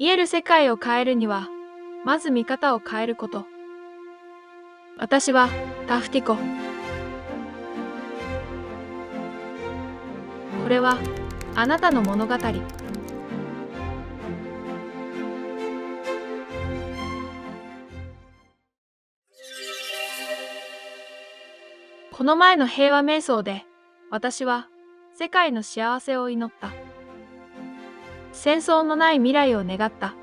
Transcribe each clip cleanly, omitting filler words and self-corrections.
言える世界を変えるには、まず見方を変えること。私はタフティコ。これはあなたの物語。この前の平和瞑想で、私は世界の幸せを祈った。戦争のない未来を願った。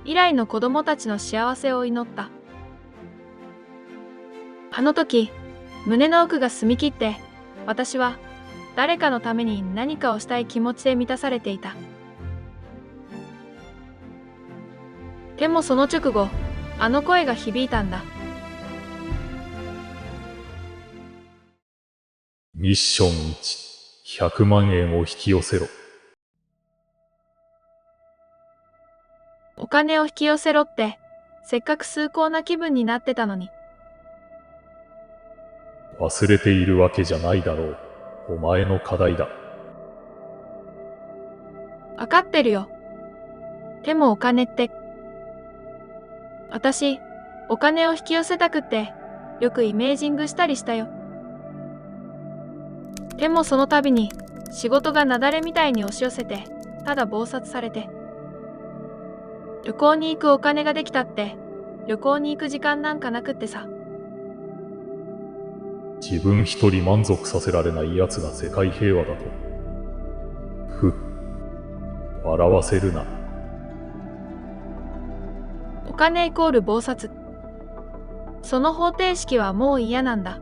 未来の子供たちの幸せを祈った。あの時、胸の奥が澄み切って、私は誰かのために何かをしたい気持ちで満たされていた。でもその直後、あの声が響いたんだ。ミッション1、100万円を引き寄せろ。お金を引き寄せろって、せっかく崇高な気分になってたのに。忘れているわけじゃないだろう。お前の課題だ。わかってるよ。でもお金って。私、お金を引き寄せたくって、よくイメージングしたりしたよ。でもその度に、仕事が雪崩みたいに押し寄せて、ただ忙殺されて。旅行に行くお金ができたって、旅行に行く時間なんかなくってさ。自分一人満足させられない奴が世界平和だと。笑わせるな。お金イコール忙殺。その方程式はもう嫌なんだ。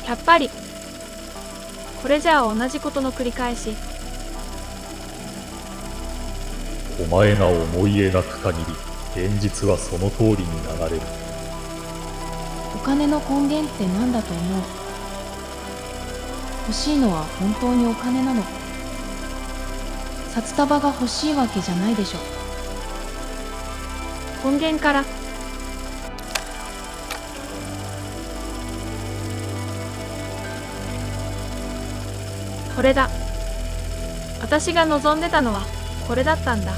やっぱり、これじゃあ同じことの繰り返し。お前が思い描く限り、現実はその通りに流れる。お金の根源って何だと思う？欲しいのは本当にお金なの？札束が欲しいわけじゃないでしょ。根源から。これだ。私が望んでたのはこれだったんだ。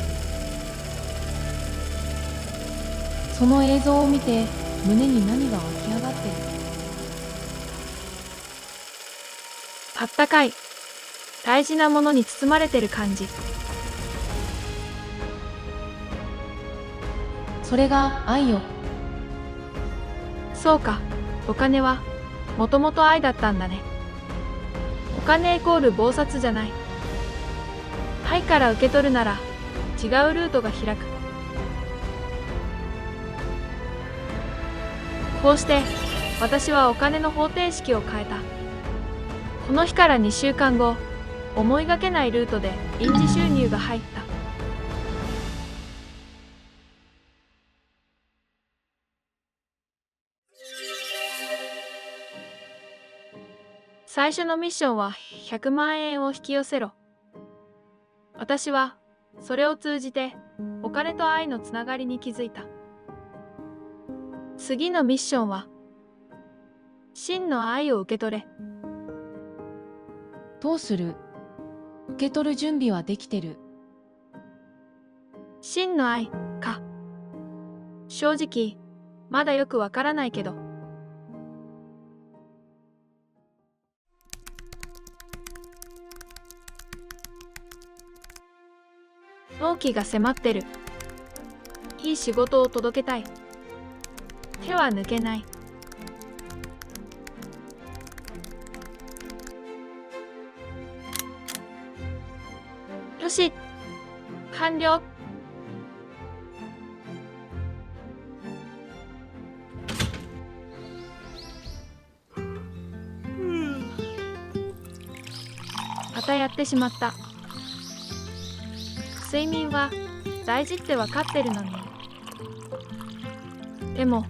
その映像を見て胸に何が湧き上がってる？あったかい、大事なものに包まれてる感じ。それが愛よ。そうか、お金はもともと愛だったんだね。お金イコール忙殺じゃない。愛から受け取るなら違うルートが開く。こうして私はお金の方程式を変えた。この日から2週間後、思いがけないルートで臨時収入が入った。最初のミッションは100万円を引き寄せろ。私はそれを通じてお金と愛のつながりに気づいた。次のミッションは真の愛を受け取れ。どうする？受け取る準備はできてる。真の愛か。正直まだよくわからないけど。納期が迫ってる。いい仕事を届けたい。手は抜けない。よし、完了。またやってしまった。睡眠は大事ってわかってるのに。でも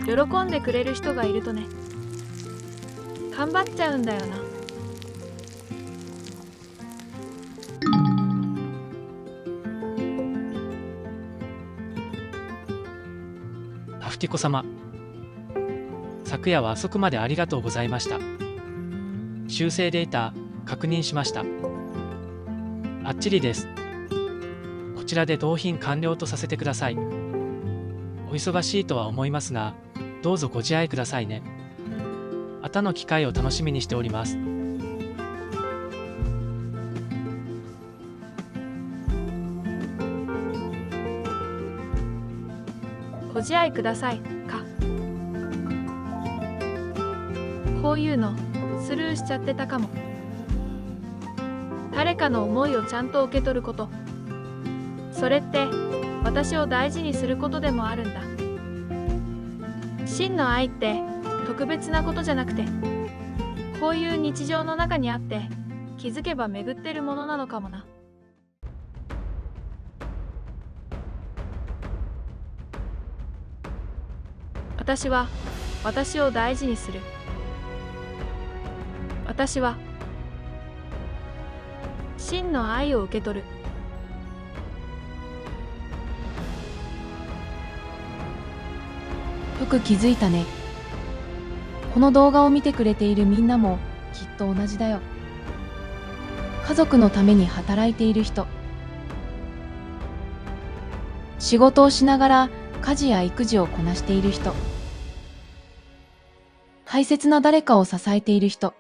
喜んでくれる人がいるとね、頑張っちゃうんだよな。フティコ様、昨夜は遅くまでありがとうございました。修正データ確認しました。あっちりです。こちらで納品完了とさせてください。お忙しいとは思いますが、どうぞご自愛くださいね。またの機会を楽しみにしております。ご自愛くださいか。こういうのスルーしちゃってたかも。誰かの思いをちゃんと受け取ること、それって私を大事にすることでもあるんだ。真の愛って特別なことじゃなくて、こういう日常の中にあって気づけば巡ってるものなのかもな。私は私を大事にする。私は真の愛を受け取る。よく気づいたね。この動画を見てくれているみんなもきっと同じだよ。家族のために働いている人、仕事をしながら家事や育児をこなしている人、大切な誰かを支えている人、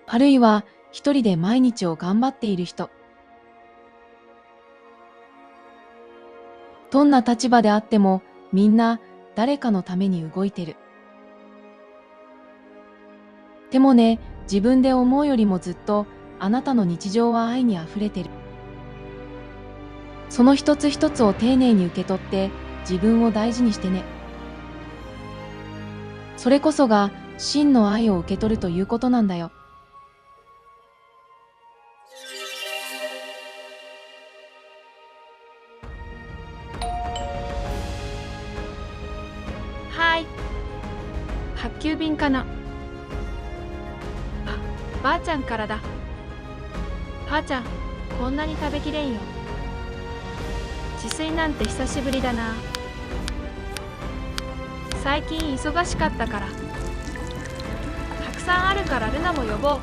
あるいは一人で毎日を頑張っている人。どんな立場であってもみんな誰かのために動いてる。でもね、自分で思うよりもずっとあなたの日常は愛にあふれてる。その一つ一つを丁寧に受け取って自分を大事にしてね。それこそが真の愛を受け取るということなんだよ。はーい。宅急便かな。あ、ばあちゃんからだ。ばあちゃん、こんなに食べきれんよ。自炊なんて久しぶりだな。最近忙しかったから。たくさんあるからルナも呼ぼう。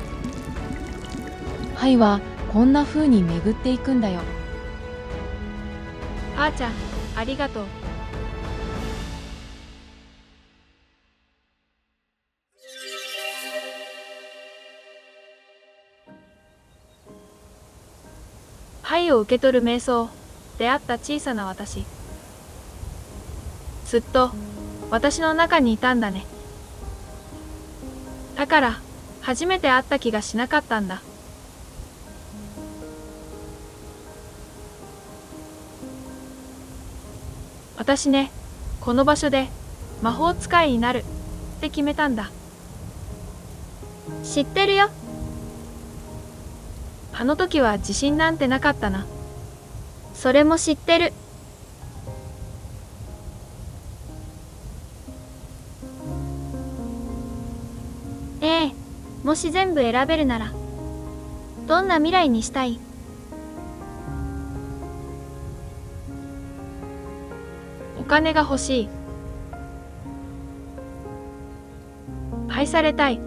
愛はこんな風に巡っていくんだよ。ばあちゃん、ありがとう。愛を受け取る瞑想、出会った小さな私。ずっと私の中にいたんだね。だから初めて会った気がしなかったんだ。私ね、この場所で魔法使いになるって決めたんだ。知ってるよ。あの時は自信なんてなかったな。それも知ってる。ええ、もし全部選べるなら、どんな未来にしたい？お金が欲しい。愛されたい。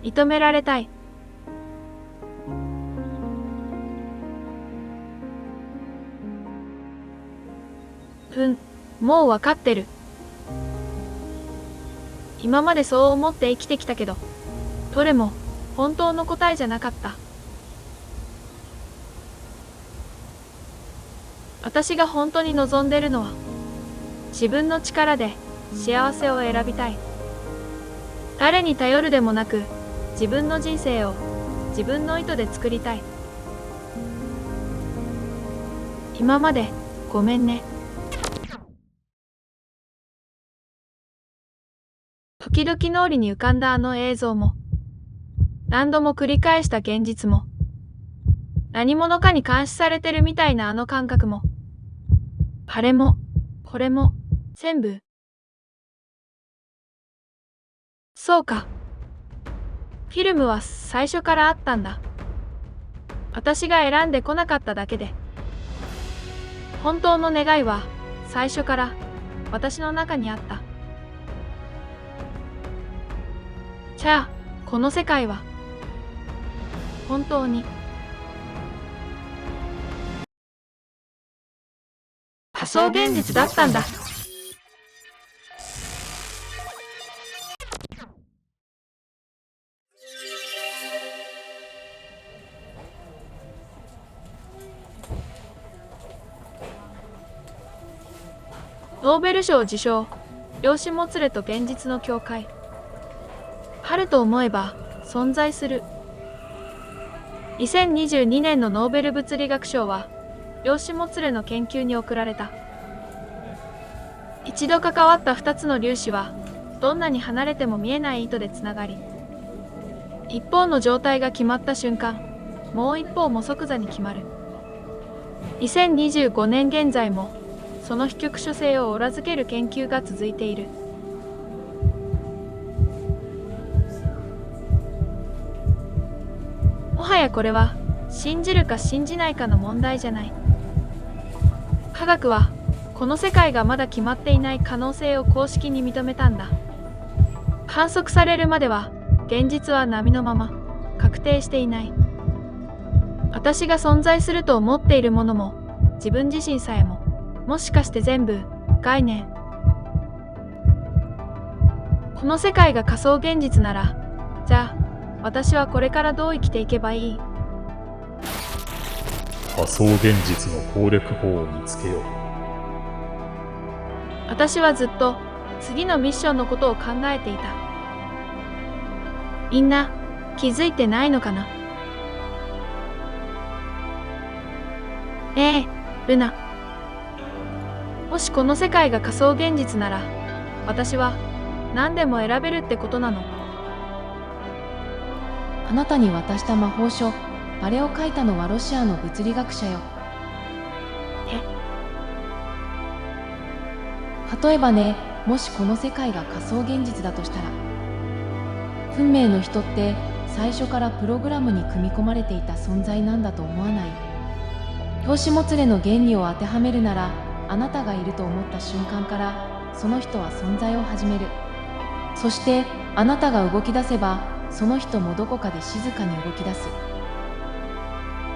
認められたい。もうわかってる。今までそう思って生きてきたけど、どれも本当の答えじゃなかった。私が本当に望んでるのは、自分の力で幸せを選びたい。誰に頼るでもなく、自分の人生を自分の意図で作りたい。今までごめんね。時々脳裏に浮かんだあの映像も、何度も繰り返した現実も、何者かに監視されてるみたいなあの感覚も、あれもこれも全部。そうか。フィルムは最初からあったんだ。私が選んでこなかっただけで、本当の願いは最初から私の中にあった。じゃあ、この世界は本当に仮想現実だったんだ。ノーベル賞受賞、量子もつれと現実の境界。春と思えば存在する。2022年のノーベル物理学賞は、量子もつれの研究に贈られた。一度関わった2つの粒子は、どんなに離れても見えない糸でつながり、一方の状態が決まった瞬間、もう一方も即座に決まる。2025年現在も、その非局所性を裏付ける研究が続いている。もはやこれは信じるか信じないかの問題じゃない。科学はこの世界がまだ決まっていない可能性を公式に認めたんだ。観測されるまでは現実は波のまま確定していない。私が存在すると思っているものも自分自身さえももしかして全部概念。この世界が仮想現実なら、じゃあ私はこれからどう生きていけばいい？仮想現実の攻略法を見つけよう。私はずっと次のミッションのことを考えていた。みんな気づいてないのかな？ねえ、ルナ。もしこの世界が仮想現実なら、私は何でも選べるってことなの？あなたに渡した魔法書、あれを書いたのはロシアの物理学者よ。例えばね、もしこの世界が仮想現実だとしたら、運命の人って最初からプログラムに組み込まれていた存在なんだと思わない？量子もつれの原理を当てはめるなら、あなたがいると思った瞬間からその人は存在を始める。そしてあなたが動き出せばその人もどこかで静かに動き出す。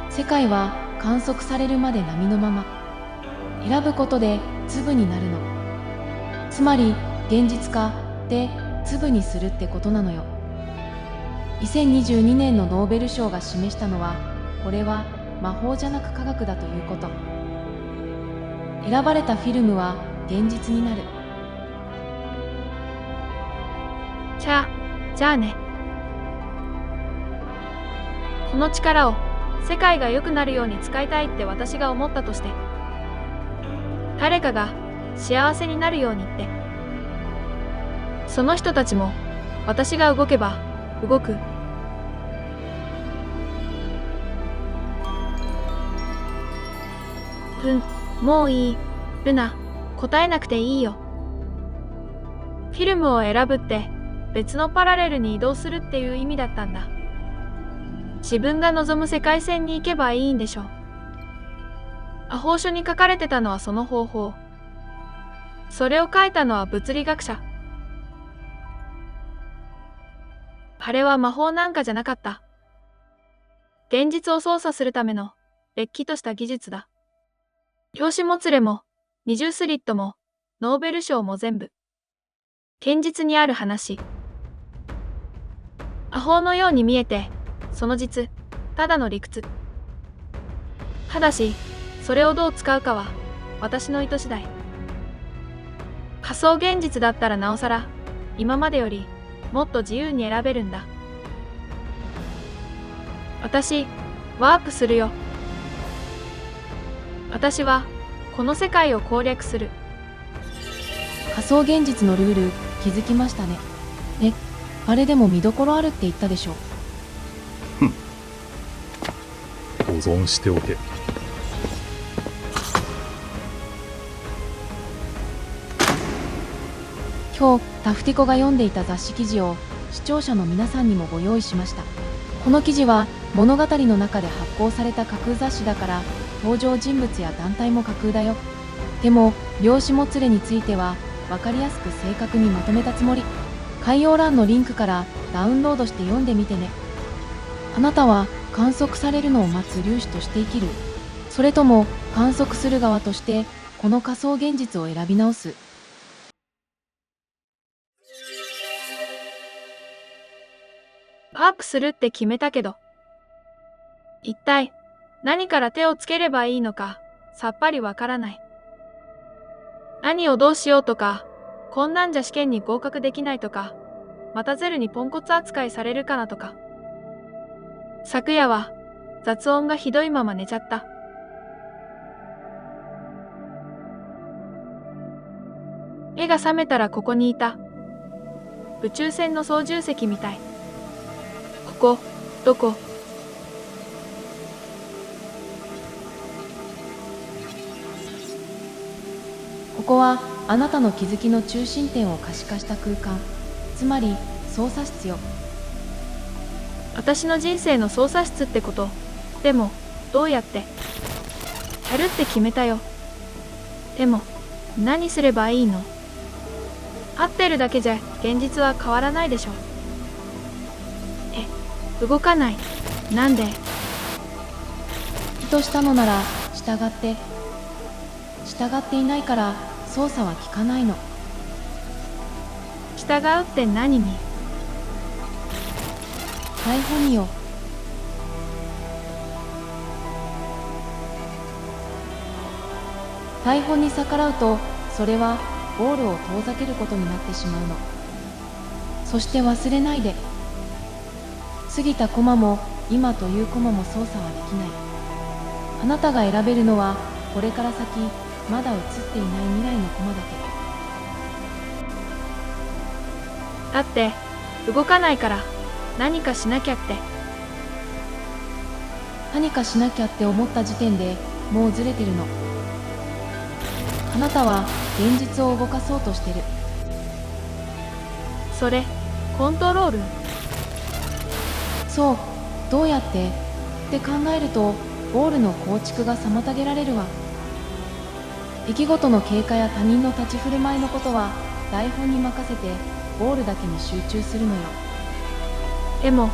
世界は観測されるまで波のまま、選ぶことで粒になるの。つまり現実化で粒にするってことなのよ。2022年のノーベル賞が示したのは、これは魔法じゃなく科学だということ。選ばれたフィルムは現実になる。じゃあね。この力を世界が良くなるように使いたいって私が思ったとして、誰かが幸せになるようにって、その人たちも私が動けば動く。もういい、ルナ。答えなくていいよ。フィルムを選ぶって別のパラレルに移動するっていう意味だったんだ。自分が望む世界線に行けばいいんでしょ。魔法書に書かれてたのはその方法。それを書いたのは物理学者。あれは魔法なんかじゃなかった。現実を操作するためのれっきとした技術だ。量子もつれも二重スリットもノーベル賞も全部現実にある話。魔法のように見えて、その実ただの理屈。ただしそれをどう使うかは私の意図次第。仮想現実だったらなおさら今までよりもっと自由に選べるんだ。私ワープするよ。私はこの世界を攻略する。仮想現実のルール気づきましたね。あれでも見どころあるって言ったでしょ。保存しておけ。今日タフティコが読んでいた雑誌記事を視聴者の皆さんにもご用意しました。この記事は物語の中で発行された架空雑誌だから、登場人物や団体も架空だよ。でも量子もつれについては分かりやすく正確にまとめたつもり。概要欄のリンクからダウンロードして読んでみてね。あなたは観測されるのを待つ粒子として生きる？それとも観測する側としてこの仮想現実を選び直す？ワープするって決めたけど、一体何から手をつければいいのかさっぱりわからない。何をどうしようとか、こんなんじゃ試験に合格できないとか、またゼルにポンコツ扱いされるかなとか。昨夜は雑音がひどいまま寝ちゃった。目が覚めたらここにいた。宇宙船の操縦席みたい。ここ、どこ？ここはあなたの気づきの中心点を可視化した空間、つまり操作室よ。私の人生の操作室ってこと。でも、どうやって？やるって決めたよ。でも、何すればいいの？合ってるだけじゃ現実は変わらないでしょ。動かない。なんで？意図したのなら従って。従っていないから操作は効かないの。従うって何に？台本によ。台本に逆らうと、それはゴールを遠ざけることになってしまうの。そして忘れないで。過ぎたコマも今というコマも操作はできない。あなたが選べるのはこれから先まだ映っていない未来のコマだけ。だって動かないから何かしなきゃって。何かしなきゃって思った時点でもうずれてるの。あなたは現実を動かそうとしてる。それコントロール？そう、どうやって考えるとゴールの構築が妨げられるわ。出来事の経過や他人の立ち振る舞いのことは台本に任せてゴールだけに集中するのよ。でも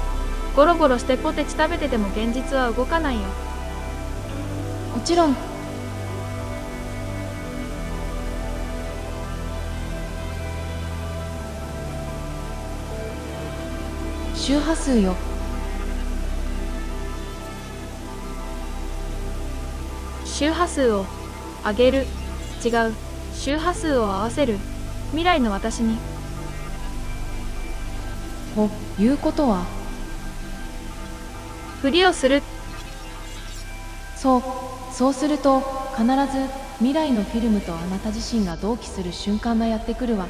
ゴロゴロしてポテチ食べてても現実は動かないよ。もちろん。周波数よ。周波数を上げる。違う。周波数を合わせる。未来の私に。ということは、ふりをする。そうすると必ず未来のフィルムとあなた自身が同期する瞬間がやってくるわ。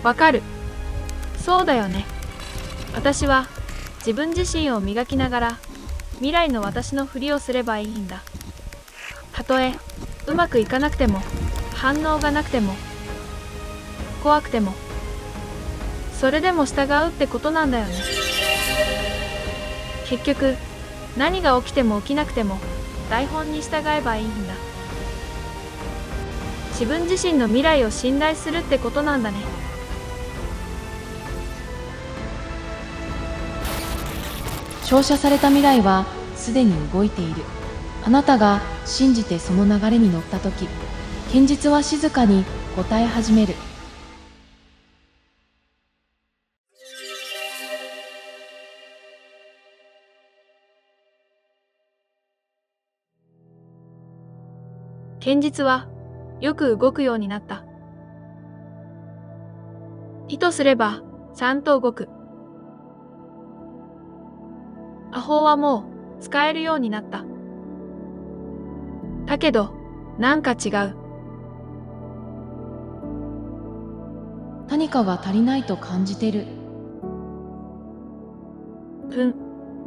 わかる。そうだよね。私は自分自身を磨きながら未来の私のふりをすればいいんだ。たとえうまくいかなくても、反応がなくても、怖くても、それでも従うってことなんだよね。結局何が起きても起きなくても台本に従えばいいんだ。自分自身の未来を信頼するってことなんだね。照射された未来はすでに動いている。あなたが信じてその流れに乗ったとき、現実は静かに答え始める。現実はよく動くようになった。意図すればちゃんと動く。魔法はもう使えるようになった。だけどなんか違う。何かが足りないと感じてる。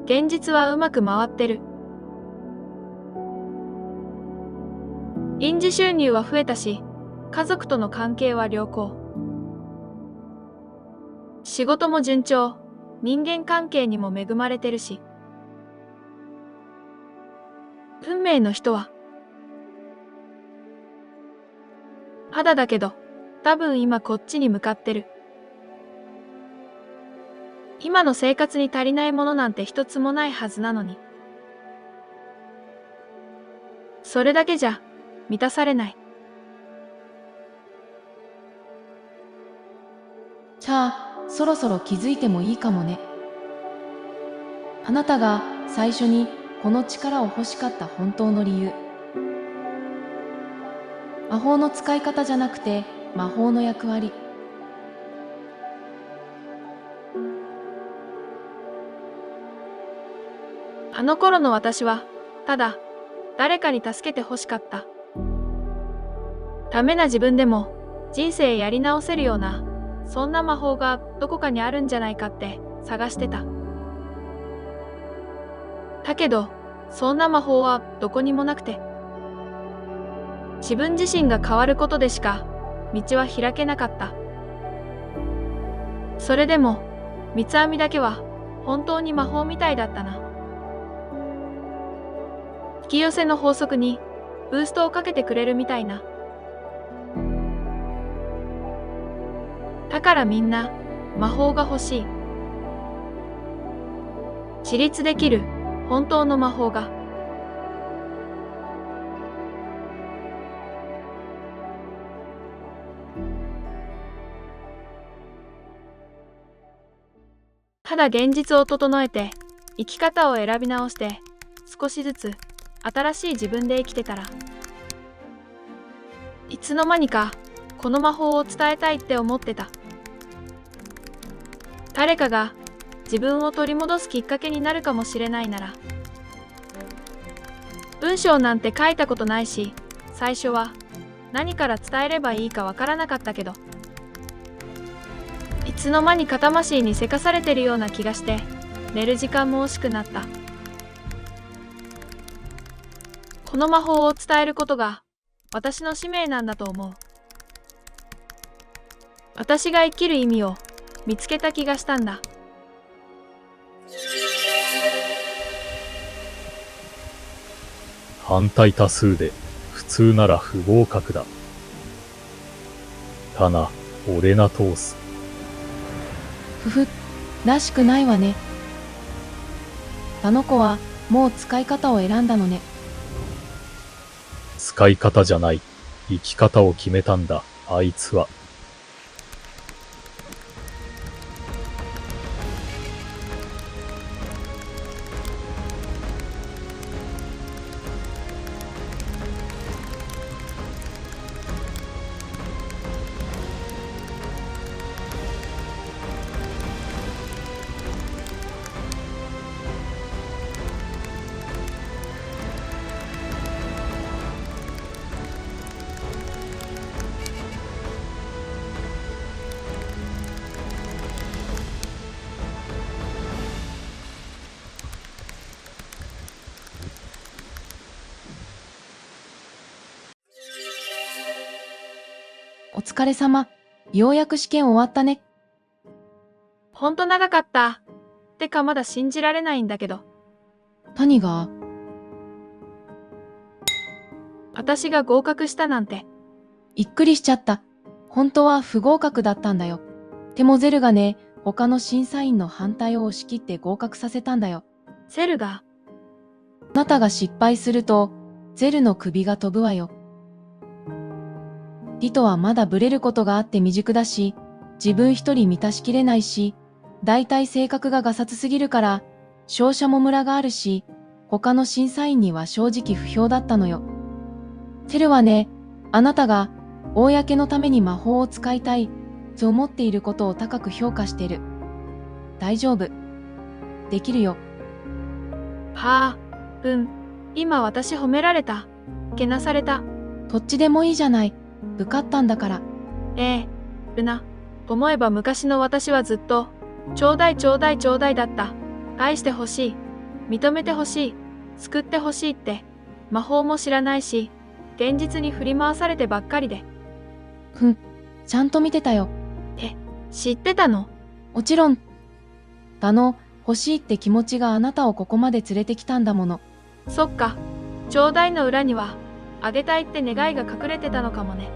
現実はうまく回ってる。臨時収入は増えたし、家族との関係は良好。仕事も順調。人間関係にも恵まれてるし。運命の人は肌だけど、多分今こっちに向かってる。今の生活に足りないものなんて一つもないはずなのに。それだけじゃ満たされない。じゃあ、そろそろ気づいてもいいかもね。あなたが最初にこの力を欲しかった本当の理由。魔法の使い方じゃなくて魔法の役割。あの頃の私は、ただ、誰かに助けて欲しかった。ダメな自分でも、人生やり直せるような、そんな魔法がどこかにあるんじゃないかって探してた。だけど、そんな魔法はどこにもなくて。自分自身が変わることでしか、道は開けなかった。それでも、三つ編みだけは、本当に魔法みたいだったな。引き寄せの法則にブーストをかけてくれるみたいな。だからみんな魔法が欲しい。自立できる本当の魔法が。ただ現実を整えて生き方を選び直して少しずつ新しい自分で生きてたら、いつの間にかこの魔法を伝えたいって思ってた。誰かが自分を取り戻すきっかけになるかもしれないなら。文章なんて書いたことないし、最初は何から伝えればいいかわからなかったけど、いつの間にか魂にせかされてるような気がして、寝る時間も惜しくなった。この魔法を伝えることが私の使命なんだと思う。私が生きる意味を見つけた気がしたんだ。反対多数で普通なら不合格だ。タナ・オレナトース。ふふ、らしくないわね。あの子はもう使い方を選んだのね。使い方じゃない。生き方を決めたんだ、あいつは。お疲れ様。ようやく試験終わったね。ほんと長かった。てかまだ信じられないんだけど。何が？私が合格したなんて。びっくりしちゃった。本当は不合格だったんだよ。でもゼルがね、他の審査員の反対を押し切って合格させたんだよ。セルが？あなたが失敗すると、ゼルの首が飛ぶわよ。リトはまだブレることがあって未熟だし、自分一人満たしきれないし、だいたい性格がガサツすぎるから、商社もムラがあるし、他の審査員には正直不評だったのよ。セルはね、あなたが公のために魔法を使いたいと思っていることを高く評価してる。大丈夫。できるよ。はあ、今私褒められた。けなされた。どっちでもいいじゃない。受かったんだから。ルナ。思えば昔の私はずっと、ちょうだいちょうだいちょうだいだった。愛してほしい。認めてほしい。救ってほしいって、魔法も知らないし、現実に振り回されてばっかりで。ちゃんと見てたよ。知ってたの？もちろん。欲しいって気持ちがあなたをここまで連れてきたんだもの。そっか。ちょうだいの裏には、あげたいって願いが隠れてたのかもね。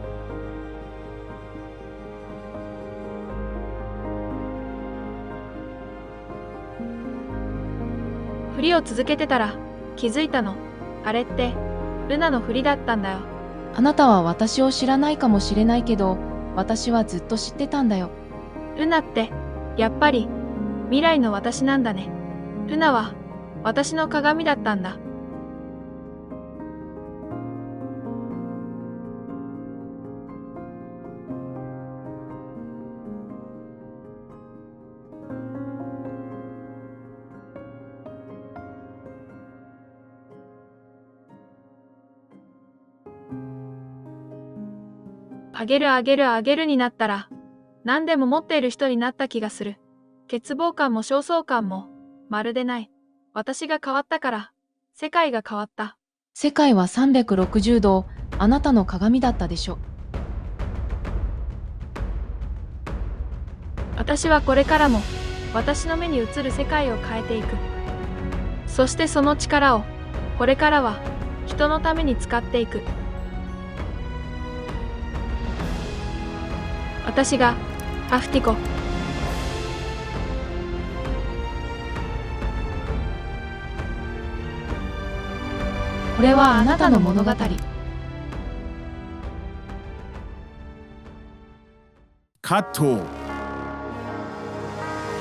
振りを続けてたら、気づいたの。あれって、ルナの振りだったんだよ。あなたは私を知らないかもしれないけど、私はずっと知ってたんだよ。ルナって、やっぱり、未来の私なんだね。ルナは、私の鏡だったんだ。あげるあげるあげるになったら、何でも持っている人になった気がする。欠乏感も焦燥感も、まるでない。私が変わったから、世界が変わった。世界は360度、あなたの鏡だったでしょ。私はこれからも、私の目に映る世界を変えていく。そしてその力を、これからは、人のために使っていく。私が、アフティコ。これはあなたの物語。カット。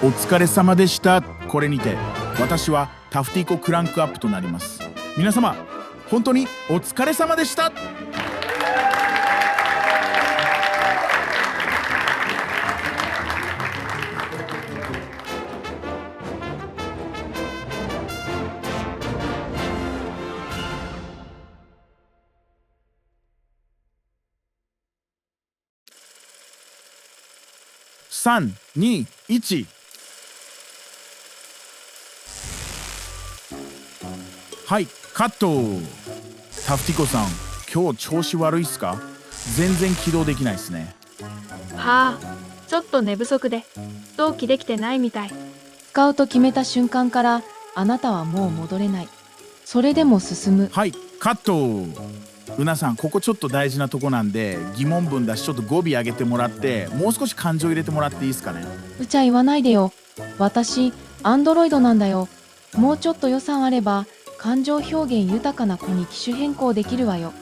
お疲れ様でした。これにて私はタフティコクランクアップとなります。皆様本当にお疲れ様でした。3、2、1。はい、カット。タフティコさん、今日調子悪いっすか？全然起動できないっすね。はあ、ちょっと寝不足で、同期できてないみたい。使うと決めた瞬間から、あなたはもう戻れない。それでも進む。はい、カット。うなさん、ここちょっと大事なとこなんで、疑問文だしちょっと語尾上げてもらって、もう少し感情入れてもらっていいですかね。うちゃ言わないでよ。私、アンドロイドなんだよ。もうちょっと予算あれば、感情表現豊かな子に機種変更できるわよ。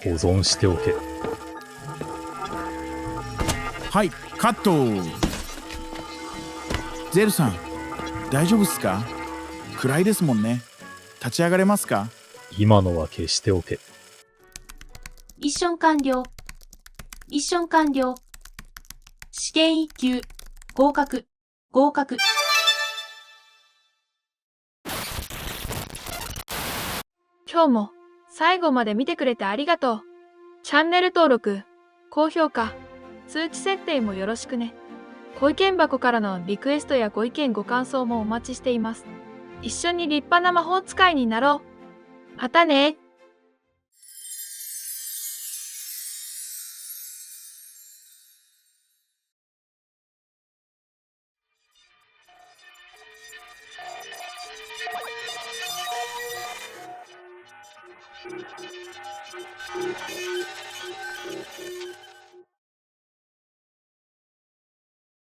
保存しておけ。はい、カット。ゼルさん、大丈夫っすか？暗いですもんね。立ち上がれますか？今のは消しておけ。ミッション完了。ミッション完了。試験1級。合格。合格。今日も最後まで見てくれてありがとう。チャンネル登録、高評価、通知設定もよろしくね。ご意見箱からのリクエストやご意見ご感想もお待ちしています。一緒に立派な魔法使いになろう。またね。